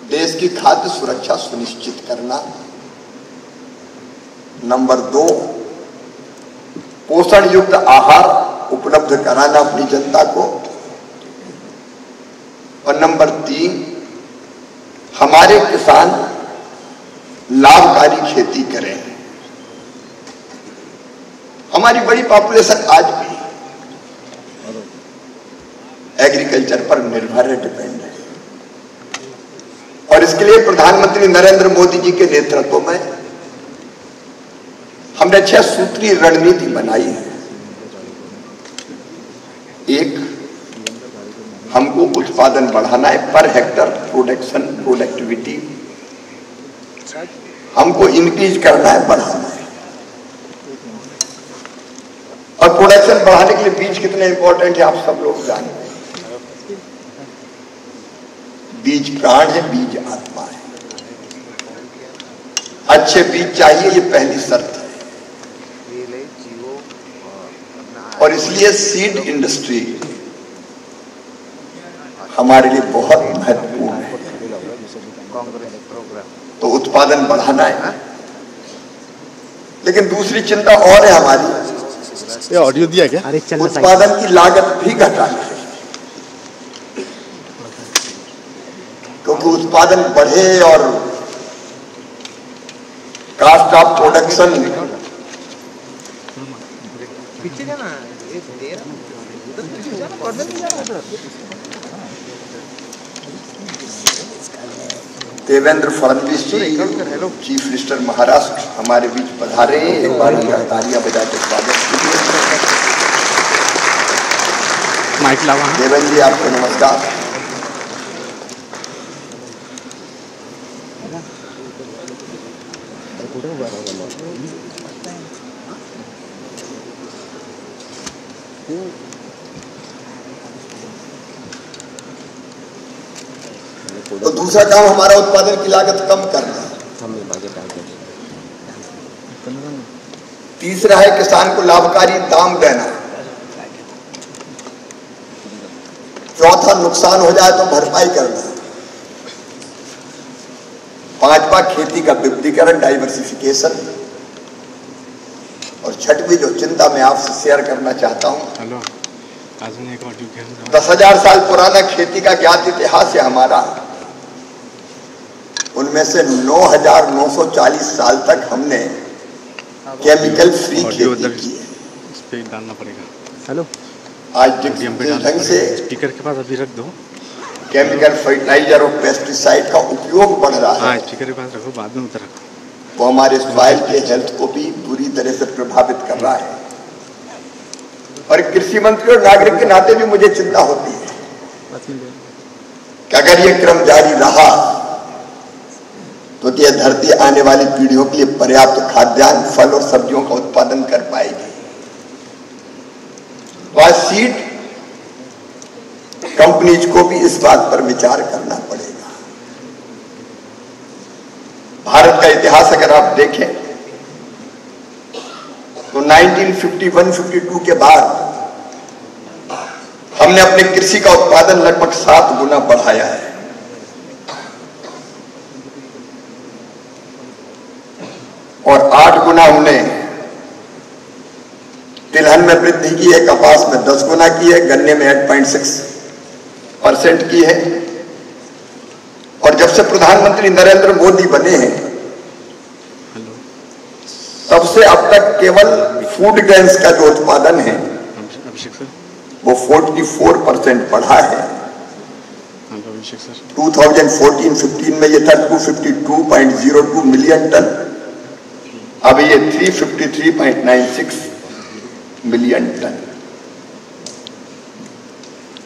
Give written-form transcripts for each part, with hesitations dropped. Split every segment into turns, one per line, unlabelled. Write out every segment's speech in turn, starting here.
देश की खाद्य सुरक्षा सुनिश्चित करना। नंबर 2, पोषण युक्त आहार उपलब्ध कराना अपनी जनता को। और नंबर 3, हमारे किसान लाभकारी खेती करें। हमारी बड़ी पॉपुलेशन आज भी एग्रीकल्चर पर निर्भर है, डिपेंड है। और इसके लिए प्रधानमंत्री नरेंद्र मोदी जी के नेतृत्व में हमने 6 सूत्रीय रणनीति बनाई है। 1, हमको उत्पादन बढ़ाना है, पर हेक्टर प्रोडक्शन प्रोडक्टिविटी हमको इंक्रीज करना है, बढ़ाना है। और प्रोडक्शन बढ़ाने के लिए बीज कितने इंपॉर्टेंट है आप सब लोग जानते हैं। बीज प्राण है, बीज आत्मा है। अच्छे बीज चाहिए, ये पहली शर्त है। और इसलिए सीड इंडस्ट्री हमारे लिए बहुत महत्वपूर्ण है। तो उत्पादन बढ़ाना है, लेकिन दूसरी चिंता और है हमारी।
ये ऑडियो दिया क्या?
उत्पादन की लागत भी घटाना है, क्योंकि उत्पादन बढ़े और cost of production Devendra Fadnavis ji chief minister Maharashtra हमारे बीच पधारे हैं। एक बार उनका तालियां बजा के स्वागत कीजिए। देवेंद्र जी आपको नमस्कार। तो दूसरा काम हमारा उत्पादन की लागत कम करना। तीसरा है किसान को लाभकारी दाम देना। चौथा, नुकसान हो जाए तो भरपाई करना। पांचवा, खेती का विविधीकरण डाइवर्सिफिकेशन। और छठवीं जो चिंता मैं आपसे शेयर करना चाहता हूं, 10,000 साल पुराना खेती का ज्ञात इतिहास है हमारा। उनमें से 9,940 साल तक हमने केमिकल फ्री खेती की है।
इस पे डालना पड़ेगा। हेलो,
आज जिस ढंग से
स्पीकर के पास अभी रख दो,
केमिकल फर्टिलाइजर और पेस्टिसाइड का उपयोग बढ़ रहा है,
स्पीकर के पास रखो, बाद में उधर रखो,
वो हमारे सॉइल के हेल्थ को भी बुरी तरह से प्रभावित कर रहा है। और कृषि मंत्री और नागरिक के नाते भी मुझे चिंता होती है कि अगर ये क्रम जारी रहा तो यह धरती आने वाली पीढ़ियों के लिए पर्याप्त खाद्यान्न, फल और सब्जियों का उत्पादन कर पाएगी। वह सीड कंपनीज को भी इस बात पर विचार करना पड़ेगा। भारत का इतिहास अगर आप देखें तो 1951-52 के बाद हमने अपने कृषि का उत्पादन लगभग 7 गुना बढ़ाया है। और 8 गुना हमने तिलहन में वृद्धि की है, कपास में 10 गुना की है, गन्ने में 8.6% की है। और जब से प्रधानमंत्री नरेंद्र मोदी बने हैं तब से अब तक केवल फूड ग्रेन्स का जो उत्पादन है वो 44% बढ़ा है। 2014-15 में ये था 252.02 मिलियन टन, अब ये 353.96 मिलियन टन।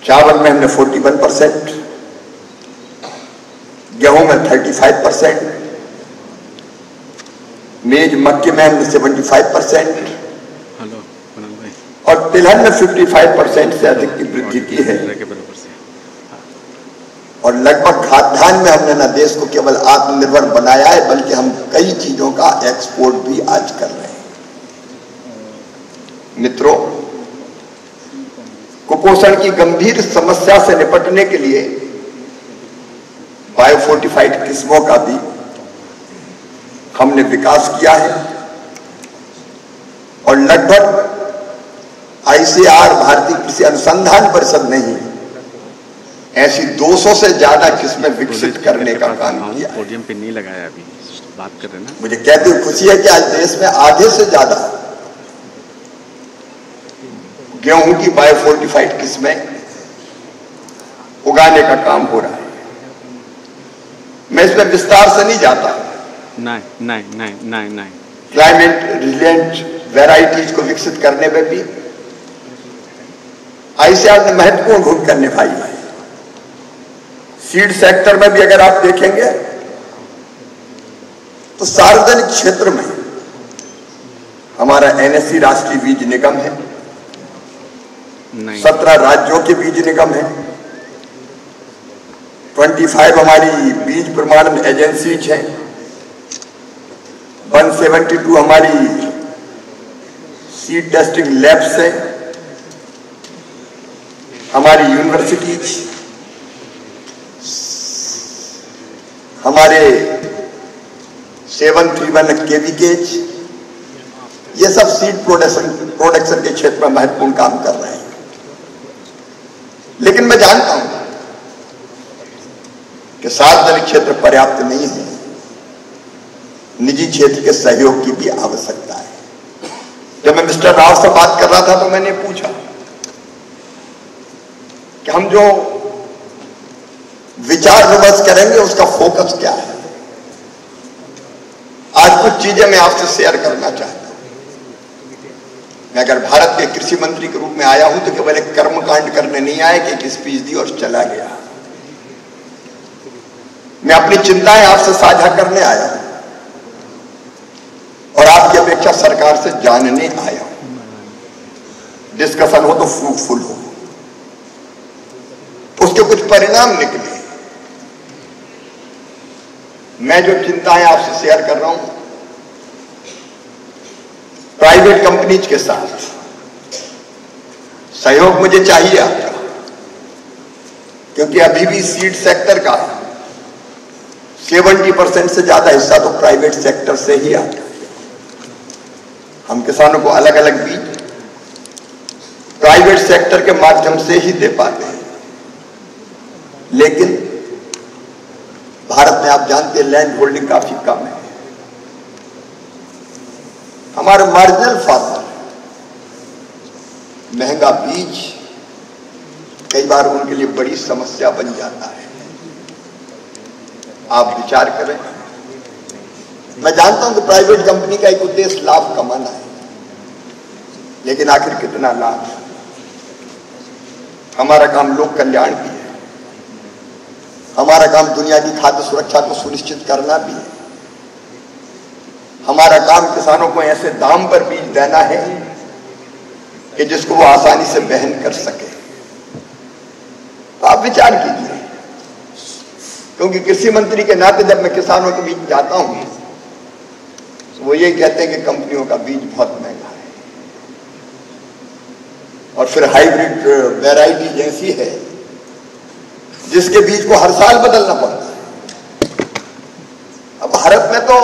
चावल में हमने 41%, गेहूं में 35%, मेज मक्के में हमने 75% और तिलहन में 55% से अधिक की वृद्धि की है। और लगभग खाद्यान्न में हमने न देश को केवल आत्मनिर्भर बनाया है बल्कि हम कई चीजों का एक्सपोर्ट भी आज कर रहे हैं। मित्रों, कुपोषण की गंभीर समस्या से निपटने के लिए बायोफोर्टिफाइड किस्मों का भी हमने विकास किया है और लगभग आईसीआर भारतीय कृषि अनुसंधान परिषद ने ही ऐसी 200 से ज्यादा किस्में विकसित करने का काम किया।
पोडियम पे नहीं लगाया अभी, बात कर रहे ना।
मुझे कहते हुए खुशी है कि आज देश में आधे से ज्यादा गेहूं की बायोफोर्टिफाइड किस्में उगाने का काम हो रहा है। मैं इसमें विस्तार से नहीं जाता।
नहीं।
क्लाइमेट रिजिलेंट वैरायटीज को विकसित करने में भी आईसीआर ने महत्वपूर्ण भूमिका निभाई है। सीड सेक्टर में भी अगर आप देखेंगे तो सार्वजनिक क्षेत्र में हमारा एनएससी राष्ट्रीय बीज निगम है, 17 राज्यों के बीज निगम है, 25 हमारी बीज प्रमाणन एजेंसीज हैं, 172 हमारी सीड टेस्टिंग लैब्स हैं, हमारी यूनिवर्सिटीज, हमारे 731 केवीकेज, ये सब सीड प्रोडक्शन के क्षेत्र में महत्वपूर्ण काम कर रहे हैं। लेकिन मैं जानता हूं कि सार्वजनिक क्षेत्र पर्याप्त नहीं है, निजी क्षेत्र के सहयोग की भी आवश्यकता है। जब मैं मिस्टर राव से बात कर रहा था तो मैंने पूछा कि हम जो विचार विमर्श करेंगे उसका फोकस क्या है। आज कुछ चीजें मैं आपसे शेयर करना चाहता हूं। मैं अगर भारत के कृषि मंत्री के रूप में आया हूं तो केवल एक कर्मकांड करने नहीं आया कि एक स्पीच दी और चला गया। मैं अपनी चिंताएं आपसे साझा करने आया हूं और आपकी अपेक्षा सरकार से जानने आया हूं। डिस्कशन हो तो फ्रूटफुल हो, उसके कुछ परिणाम निकले। मैं जो चिंताएं आपसे शेयर कर रहा हूं, प्राइवेट कंपनीज के साथ सहयोग मुझे चाहिए आपका, क्योंकि अभी भी सीड सेक्टर का 70% से ज्यादा हिस्सा तो प्राइवेट सेक्टर से ही आता है। हम किसानों को अलग अलग बीज प्राइवेट सेक्टर के माध्यम से ही दे पाते हैं। लेकिन भारत में आप जानते हैं लैंड होल्डिंग काफी कम है। हमारे मार्जिनल फार्मर महंगा बीज कई बार उनके लिए बड़ी समस्या बन जाता है। आप विचार करें। मैं जानता हूं कि प्राइवेट कंपनी का एक उद्देश्य लाभ कमाना है, लेकिन आखिर कितना लाभ। हमारा काम लोक कल्याण भी है, हमारा काम दुनिया की खाद्य सुरक्षा को सुनिश्चित करना भी है, हमारा काम किसानों को ऐसे दाम पर बीज देना है कि जिसको वो आसानी से वहन कर सके। तो आप विचार कीजिए, क्योंकि कृषि मंत्री के नाते जब मैं किसानों के बीच जाता हूं तो वो ये कहते हैं कि कंपनियों का बीज बहुत महंगा है और फिर हाइब्रिड वैरायटी ऐसी है जिसके बीज को हर साल बदलना पड़ता है। अब भारत में तो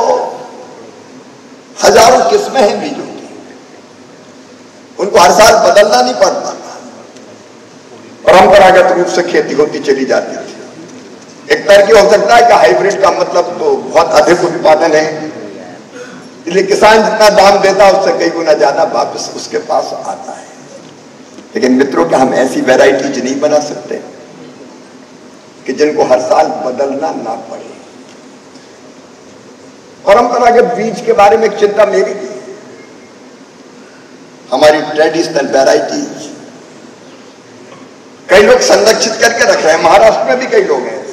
हजारों किस्में हैं बीजों की, उनको हर साल बदलना नहीं पड़ पाता। परंपरागत रूप से खेती होती चली जाती थी। एक तरह की हो सकता है कि हाइब्रिड का मतलब तो बहुत अधिक उत्पादन है, इसलिए किसान जितना दाम देता है उससे कई गुना ज्यादा वापस उसके पास आता है। लेकिन मित्रों, क्या हम ऐसी वैरायटीज नहीं बना सकते कि जिनको हर साल बदलना ना पड़े? परंपरागत बीज के बारे में एक चिंता मेरी थी। हमारी ट्रेडिशनल वैरायटीज कई लोग संरक्षित करके रख रहे हैं। महाराष्ट्र में भी कई लोग हैं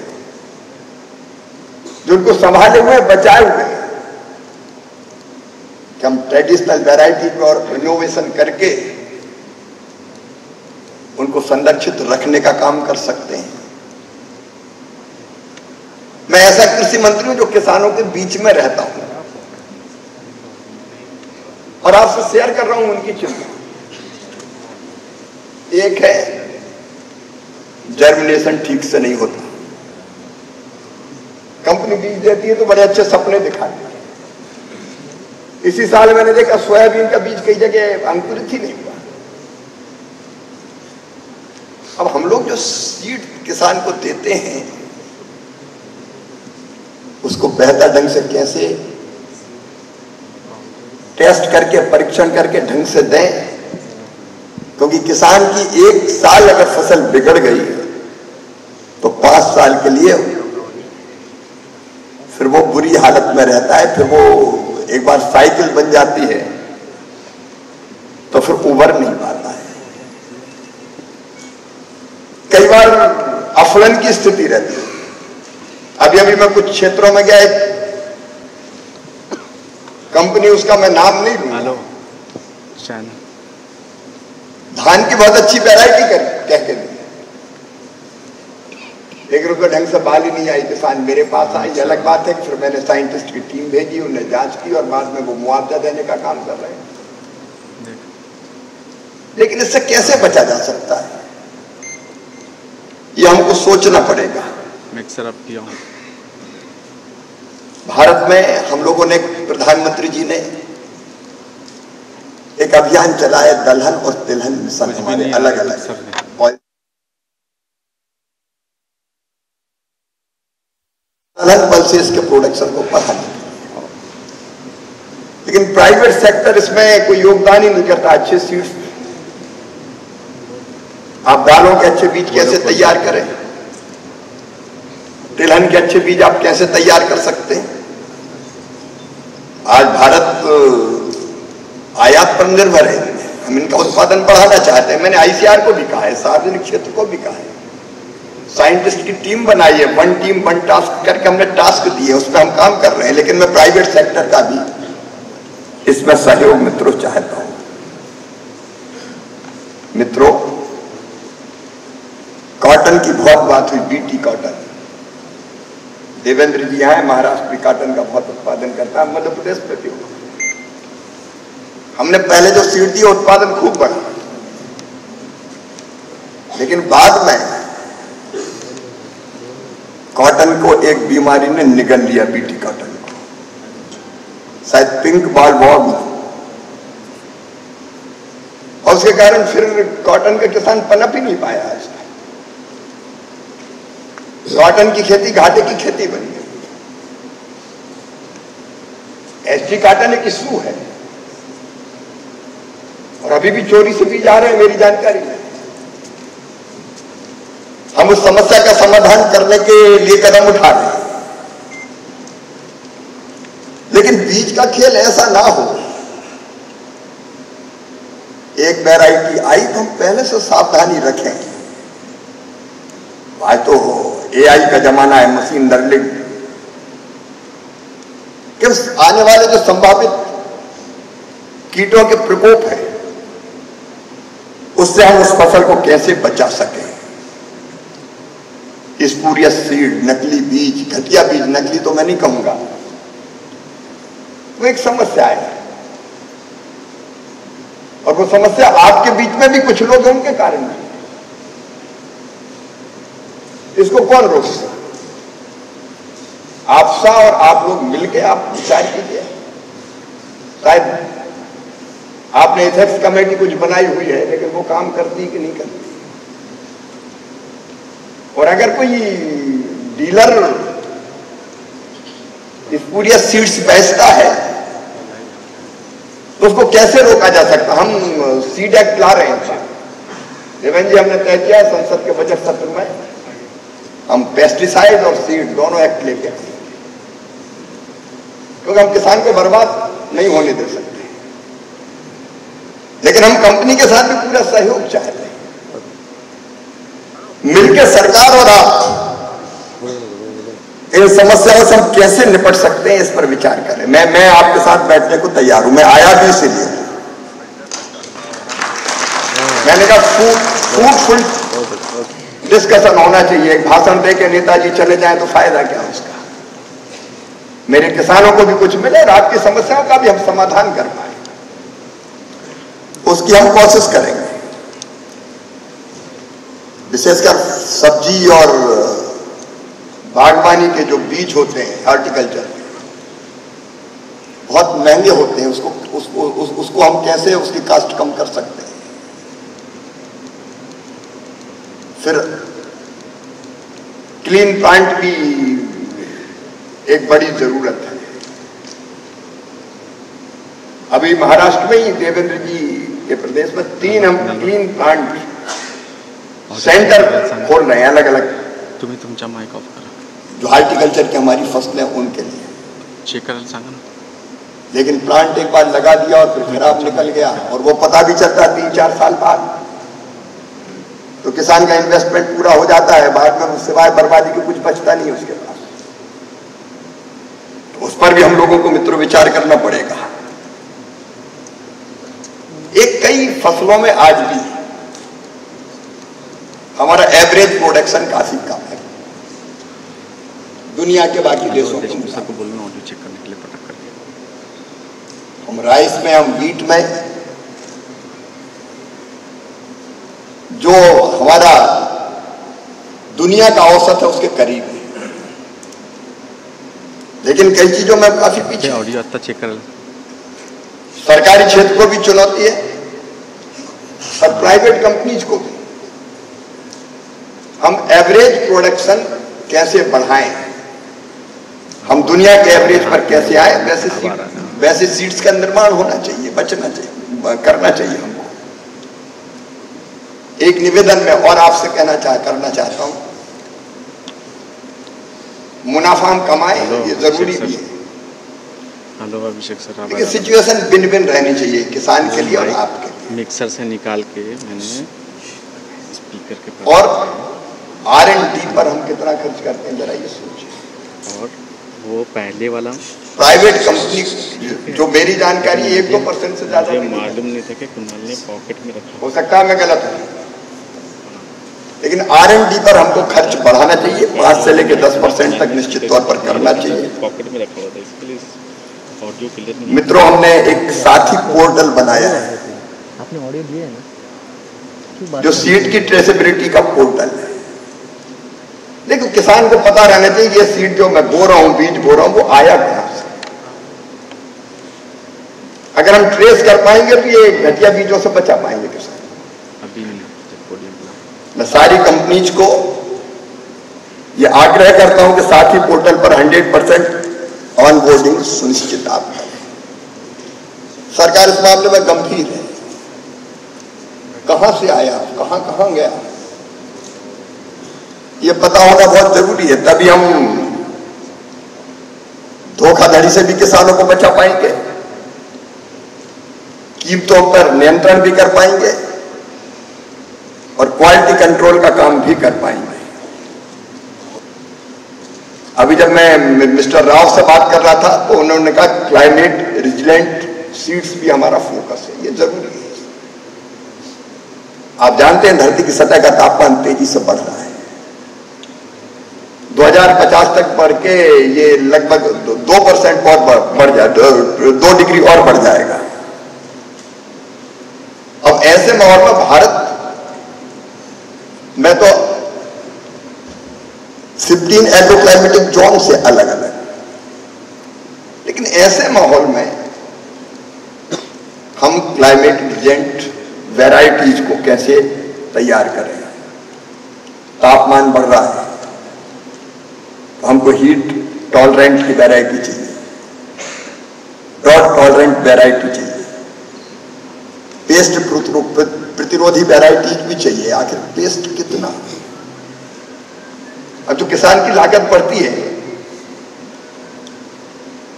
जो उनको संभाले हुए बचाए हुए हैं कि हम ट्रेडिशनल वैरायटी को और इनोवेशन करके उनको संरक्षित रखने का काम कर सकते हैं। मैं ऐसा कृषि मंत्री हूं जो किसानों के बीच में रहता हूं और आपसे शेयर कर रहा हूं उनकी चिंता। एक है जर्मिनेशन ठीक से नहीं होता, कंपनी बीज देती है तो बड़े अच्छे सपने दिखाती है। इसी साल मैंने देखा सोयाबीन का बीज कई जगह अंकुरित ही नहीं हुआ। अब हम लोग जो सीड किसान को देते हैं उसको बेहतर ढंग से कैसे टेस्ट करके परीक्षण करके ढंग से दें, क्योंकि किसान की एक साल अगर फसल बिगड़ गई तो 5 साल के लिए फिर वो बुरी हालत में रहता है। फिर वो एक बार साइकिल बन जाती है तो फिर उबर नहीं पाता है। कई बार अफलन की स्थिति रहती है। अभी मैं कुछ क्षेत्रों में गया, एक कंपनी, उसका मैं नाम नहीं लूंगा, धान की बहुत अच्छी वैरायटी कह के दी, लेकिन उसको ढंग से बाल ही नहीं आई। किसान मेरे पास आई, अलग बात है कि फिर मैंने साइंटिस्ट की टीम भेजी, उन्हें जांच की और बाद में वो मुआवजा देने का काम कर रहे हैं। लेकिन इससे कैसे बचा जा सकता है, ये हमको सोचना पड़ेगा।
मिक्सर अप किया हूं।
भारत में हम लोगों ने, प्रधानमंत्री जी ने एक अभियान चलाया, दलहन और तिलहन मिशन, हमारे अलग अलग दलहन पल्सेस के प्रोडक्शन को बढ़ाने, लेकिन प्राइवेट सेक्टर इसमें कोई योगदान ही नहीं करता। अच्छे सीड्स, आप दालों के अच्छे बीज कैसे तैयार करें, तिलहन के अच्छे बीज आप कैसे तैयार कर सकते हैं। आज भारत आयात पर निर्भर है, हम इनका उत्पादन बढ़ाना चाहते हैं। मैंने आईसीआर को भी कहा है, सार्वजनिक क्षेत्र को भी कहा है, साइंटिस्ट की टीम बनाई है, 1 टीम 1 टास्क करके हमने टास्क दिए, उस पर हम काम कर रहे हैं। लेकिन मैं प्राइवेट सेक्टर का भी इसमें सहयोग मित्रों चाहता हूं। मित्रों, कॉटन की बहुत बात हुई, बीटी कॉटन। देवेंद्र जी यहाँ है, महाराष्ट्र भी कॉटन का बहुत उत्पादन करता है, मध्य प्रदेश में भी। हमने पहले जो सीड दिया उत्पादन खूब बढ़ा, लेकिन बाद में कॉटन को एक बीमारी ने निगल लिया, बीटी कॉटन को, शायद पिंक बॉल वॉर्म, और उसके कारण फिर कॉटन का किसान पनप ही नहीं पाया। आज कॉटन की खेती घाटे की खेती बन गई। एसटी कॉटन एक इशू है और अभी भी चोरी से बीज आ रहे हैं, मेरी जानकारी में। हम उस समस्या का समाधान करने के लिए कदम उठा रहे हैं, लेकिन बीज का खेल ऐसा ना हो। एक वैरायटी आई तो हम पहले से सावधानी रखें। आज तो एआई का जमाना है, मशीन लर्निंग, कि आने वाले जो संभावित कीटों के प्रकोप है उससे हम उस फसल को कैसे बचा सकें। स्पूरियस सीड, नकली बीज, घटिया बीज, नकली तो मैं नहीं कहूंगा, वो एक समस्या है, और वो समस्या आपके बीच में भी कुछ लोग हैं, उनके कारण भी। इसको कौन रोक सकता? आपसा और आप लोग मिलके आप विचार कीजिए। शायद आपने एथिक्स कमेटी कुछ बनाई हुई है, लेकिन वो काम करती कि नहीं करती। और अगर कोई डीलर स्पूरियस सीड्स बेचता है तो उसको कैसे रोका जा सकता? हम सीड एक्ट ला रहे हैं, देवेंद्र जी, हमने तय किया संसद के बजट सत्र में हम पेस्टिसाइड और सीड दोनों एक्ट लेके, क्योंकि हम किसान को बर्बाद नहीं होने दे सकते। लेकिन हम कंपनी के साथ भी पूरा सहयोग चाहते हैं। मिलकर सरकार और आप इन समस्याओं से हम कैसे निपट सकते हैं, इस पर विचार करें। मैं आपके साथ बैठने को तैयार हूं। मैं आया भी इसीलिए, मैंने कहा फ्रूटफुल डिस्कशन होना चाहिए। एक भाषण दे के नेताजी चले जाएं तो फायदा क्या उसका? मेरे किसानों को भी कुछ मिले और आपकी समस्याओं का भी हम समाधान कर पाए, उसकी हम कोशिश करेंगे। विशेषकर सब्जी और बागवानी के जो बीज होते हैं हॉर्टिकल्चर के, बहुत महंगे होते हैं। उसको हम कैसे उसकी कास्ट कम कर सकते हैं। फिर क्लीन प्लांट की एक बड़ी जरूरत है। अभी महाराष्ट्र में ही देवेंद्र जी के प्रदेश में 3 हम क्लीन प्लांट सेंटर खोल रहे हैं अलग अलग,
तुम्ही तुमचा माइक ऑफ करा,
जो हॉर्टिकल्चर की हमारी फसलें उनके लिए
चेक करायला सांगा ना।
लेकिन प्लांट एक बार लगा दिया और फिर खराब निकल गया और वो पता भी चलता 3-4 साल बाद, तो किसान का इन्वेस्टमेंट पूरा हो जाता है, बाद में सिवाय बर्बादी के कुछ बचता नहीं उसके पास। तो उस पर भी हम लोगों को मित्रों विचार करना पड़ेगा। एक कई फसलों में आज भी हमारा एवरेज प्रोडक्शन काफी कम है दुनिया के बाकी देशों के मुकाबले।
को बोलना ऑडियो चेक करने के लिए पटक करके।
हम राइस में, हम व्हीट में, जो हमारा दुनिया का औसत है उसके करीब है, लेकिन कई चीजों में काफी पीछे।
ऑडियो आता चेक कर।
सरकारी क्षेत्र को भी चुनौती है और प्राइवेट कंपनीज को भी। हम एवरेज प्रोडक्शन कैसे बढ़ाएं, हम दुनिया के एवरेज पर कैसे आए, वैसे सीड्स का निर्माण होना चाहिए, बचना चाहिए, करना चाहिए हमको। एक निवेदन में और आपसे करना चाहता हूं, मुनाफा हम कमाएं, ये जरूरी भी है,
हेलो अभिषेक सर,
लेकिन सिचुएशन बिन बिन रहनी चाहिए किसान के लिए और आपके लिए।
मिक्सर से निकाल के मैंने स्पीकर के
पर और R&D पर हम कितना खर्च करते हैं जरा ये सोचिए।
और वो पहले वाला
प्राइवेट कंपनी जो मेरी जानकारी 1-2% से ज्यादा
मालूम नहीं था कि कुणाल ने पॉकेट में रखा,
हो सकता है मैं गलत हूं, लेकिन R&D पर हमको खर्च बढ़ाना चाहिए, 5 से लेकर 10% तक निश्चित तौर पर करना चाहिए।
पॉकेट में रखा हुआ था, इसके लिए ऑडियो क्लियर।
मित्रों, हमने एक साथी पोर्टल बनाया है,
आपने ऑडियो दिए है ना,
जो सीड की ट्रेसेबिलिटी का पोर्टल है। लेकिन किसान को पता रहना चाहिए कि ये सीड जो मैं बो रहा हूं, बीज बो रहा हूं, वो आया कहां से। अगर हम ट्रेस कर पाएंगे तो ये घटिया बीजों से बचा पाएंगे किसान।
अभी
मैं सारी कंपनीज को ये आग्रह करता हूं कि साथी पोर्टल पर 100% ऑनबोर्डिंग सुनिश्चित आप करें। सरकार इस मामले में गंभीर है, कहां से आया, कहां कहां गया, ये पता होना बहुत जरूरी है। तभी हम धोखाधड़ी से भी किसानों को बचा पाएंगे, कीमतों पर नियंत्रण भी कर पाएंगे और क्वालिटी कंट्रोल का काम भी कर पाएंगे। अभी जब मैं मिस्टर राव से बात कर रहा था तो उन्होंने कहा क्लाइमेट रेजिलेंट सीड्स भी हमारा फोकस है, ये जरूरी है। आप जानते हैं धरती की सतह का तापमान तेजी से बढ़ रहा है, 2050 तक बढ़ के ये लगभग 2% और बढ़ जाए, 2 डिग्री और बढ़ जाएगा। अब ऐसे माहौल में भारत में तो 15 एग्रोक्लाइमेटिक जोन से अलग अलग, लेकिन ऐसे माहौल में हम क्लाइमेट रेजिलेंट वैरायटीज को कैसे तैयार करें। तापमान बढ़ रहा है तो हमको हीट टॉलरेंट की वैरायटी चाहिए, ड्रॉट टॉलरेंट वैरायटी चाहिए, पेस्ट प्रतिरोधी वैरायटी भी चाहिए। आखिर पेस्ट कितना, अब जो किसान की लागत बढ़ती है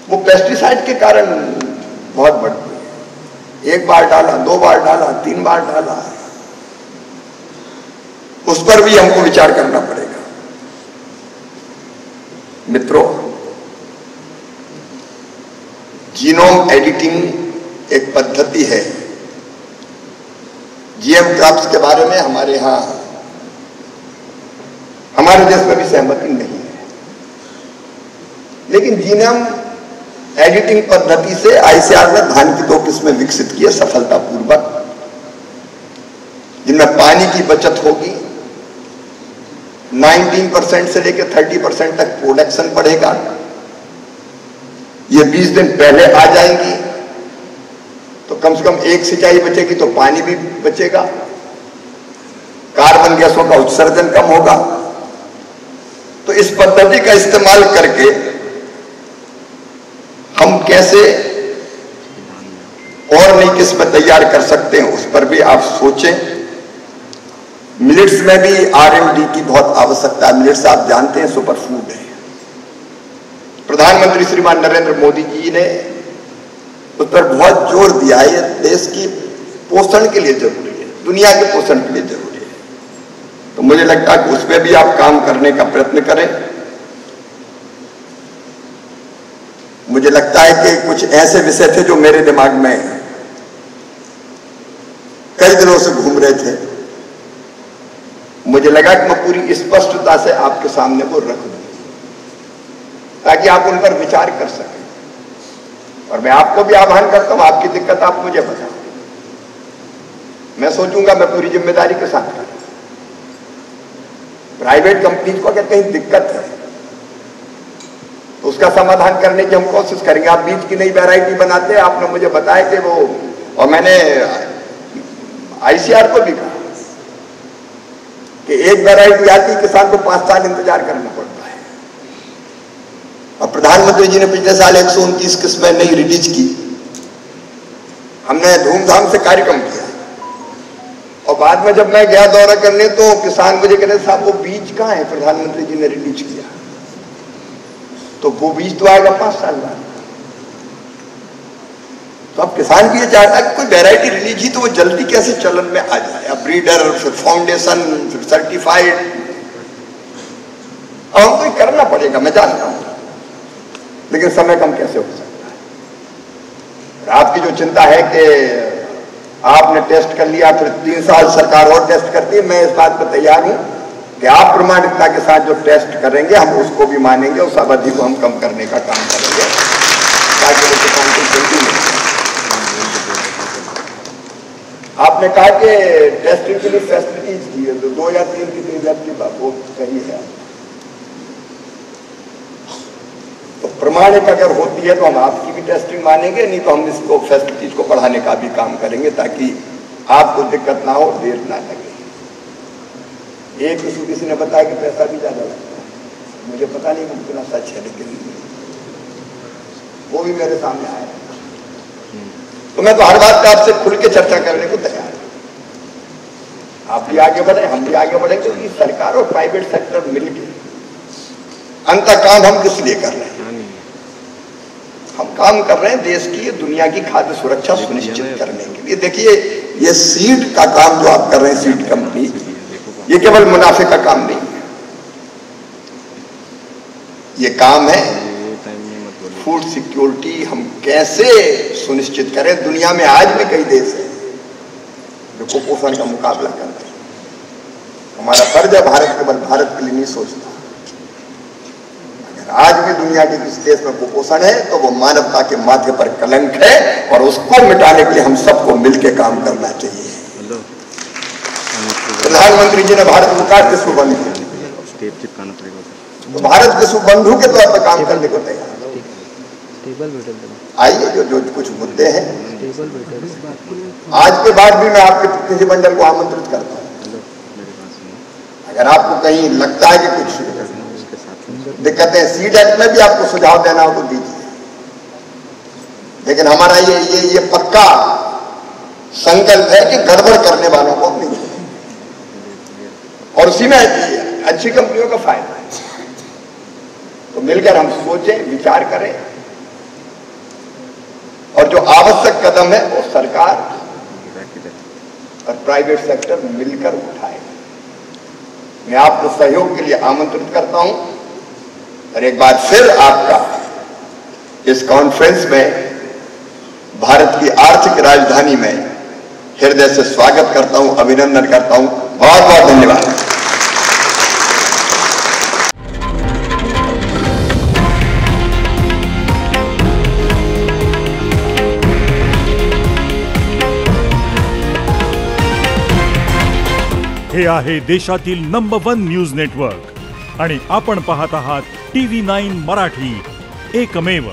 वो पेस्टिसाइड के कारण बहुत बढ़ती है। 1 बार डाला, 2 बार डाला, 3 बार डाला, उस पर भी हमको विचार करना पड़ेगा। मित्रों, जीनोम एडिटिंग एक पद्धति है। जीएम क्रॉप्स के बारे में हमारे देश में भी सहमति नहीं है, लेकिन जीनोम एडिटिंग पद्धति से आईसीआर ने धान की 2 किस्में विकसित की है सफलतापूर्वक, जिनमें पानी की बचत होगी, 19% से लेकर 30% तक प्रोडक्शन बढ़ेगा। ये 20 दिन पहले आ जाएंगी तो कम से कम एक सिंचाई बचेगी तो पानी भी बचेगा, कार्बन गैसों का उत्सर्जन कम होगा। तो इस पद्धति का इस्तेमाल करके हम कैसे और नई किस्में तैयार कर सकते हैं उस पर भी आप सोचें। मिलेट्स में भी R&D की बहुत आवश्यकता है। मिलेट्स आप जानते हैं सुपर फूड है। प्रधानमंत्री श्रीमान नरेंद्र मोदी जी ने उस पर बहुत जोर दिया है। ये देश की पोषण के लिए जरूरी है, दुनिया के पोषण के लिए जरूरी है। तो मुझे लगता है कि उस पर भी आप काम करने का प्रयत्न करें। मुझे लगता है कि कुछ ऐसे विषय थे जो मेरे दिमाग में कई दिनों से घूम रहे थे। मुझे लगा कि मैं पूरी स्पष्टता से आपके सामने वो रख दूं ताकि आप उन पर विचार कर सकें। और मैं आपको भी आह्वान करता हूं, आपकी दिक्कत आप मुझे बताओ, मैं सोचूंगा मैं पूरी जिम्मेदारी के साथ करूं। प्राइवेट कंपनीज को अगर कहीं दिक्कत है तो उसका समाधान करने की हम कोशिश करेंगे। आप बीज की नई वैरायटी बनाते हैं, आपने मुझे बताया कि वो, और मैंने ICR को भी कहा कि एक वैरायटी आती किसान को 5 साल इंतजार करना पड़ता है। और प्रधानमंत्री जी ने पिछले साल 129 किस्में नई रिलीज की। हमने धूमधाम से कार्यक्रम किया और बाद में जब मैं गया दौरा करने तो किसान मुझे कह रहे साहब वो बीज कहाँ है, प्रधानमंत्री जी ने रिलीज किया। तो वो बीज तो आएगा 5 साल बाद। तो अब किसान भी ये चाहता है कि कोई वैरायटी रिलीज ही तो वो जल्दी कैसे चलन में आ जाए। अब ब्रीडर, फिर फाउंडेशन, फिर सर्टिफाइड, अब हमको करना पड़ेगा, मैं जानता हूं, लेकिन समय कम कैसे हो सकता है। और आपकी जो चिंता है कि आपने टेस्ट कर लिया फिर 3 साल सरकार और टेस्ट करती है, मैं इस बात पर तैयार हूं कि आप प्रमाणिकता के साथ जो टेस्ट करेंगे हम उसको भी मानेंगे, उस अवधि को हम कम करने का काम करेंगे ताकि वो किसान को जल्दी मिले। आपने कहा कि टेस्टिंग के लिए फैसिलिटीज दी है, तो 2 या 3 की लैब की बात वो सही है। तो प्रमाणिक अगर होती है तो हम आपकी भी टेस्टिंग मानेंगे, नहीं तो हम इसको फैसिलिटीज को बढ़ाने का भी काम करेंगे ताकि आपको दिक्कत ना हो, देर ना लगे। एक किसी ने बताया कि पैसा भी ज्यादा लगता है, मुझे पता नहीं वो कितना सच है, लेकिन वो भी मेरे सामने आया। तो मैं तो हर बात पे आपसे खुल के चर्चा करने को तैयार हूं। आप भी आगे बढ़े, हम भी आगे बढ़े, क्योंकि सरकार और प्राइवेट सेक्टर मिलकर अंत काम हम किस लिए कर रहे हैं? हम काम कर रहे हैं देश की, दुनिया की खाद्य सुरक्षा सुनिश्चित करने के लिए। देखिए ये सीड का काम जो आप कर रहे हैं, सीड कंपनी, ये केवल मुनाफे का काम नहीं है, ये काम है फूड सिक्योरिटी। हम कैसे सुनिश्चित करें? दुनिया में आज भी कई देश हैं जो कुपोषण का मुकाबला कर रहे हैं। हमारा फर्ज है, भारत केवल भारत के लिए नहीं सोचता। अगर आज भी दुनिया के किसी देश में कुपोषण है तो वो मानवता के माथे पर कलंक है और उसको मिटाने के लिए हम सबको मिलकर काम करना चाहिए। प्रधानमंत्री जी ने भारत विकास विश्व बंधु, तो भारत विश्व बंधु के तौर पर काम करने को तैयार। आइए जो कुछ मुद्दे हैं आज के बाद भी मैं आपके प्रतिनिधिमंडल को आमंत्रित करता हूं। अगर आपको कहीं लगता है कि कुछ दिक्कतें, सीड एक्ट में भी आपको सुझाव देना हो तो दीजिए, लेकिन हमारा ये पक्का संकल्प है कि गड़बड़ करने वालों को नहीं, और उसी में अच्छी कंपनियों का फायदा है। तो मिलकर हम सोचें, विचार करें और जो आवश्यक कदम है वो सरकार और प्राइवेट सेक्टर मिलकर उठाए। मैं आपको सहयोग के लिए आमंत्रित करता हूं और एक बार फिर आपका इस कॉन्फ्रेंस में भारत की आर्थिक राजधानी में हृदय से स्वागत करता हूं, अभिनंदन करता हूं। बहुत बहुत धन्यवाद।
हे आहे देशातील नंबर 1 न्यूज नेटवर्क आणि आपण पाहत आहात TV9 मराठी, एकमेव.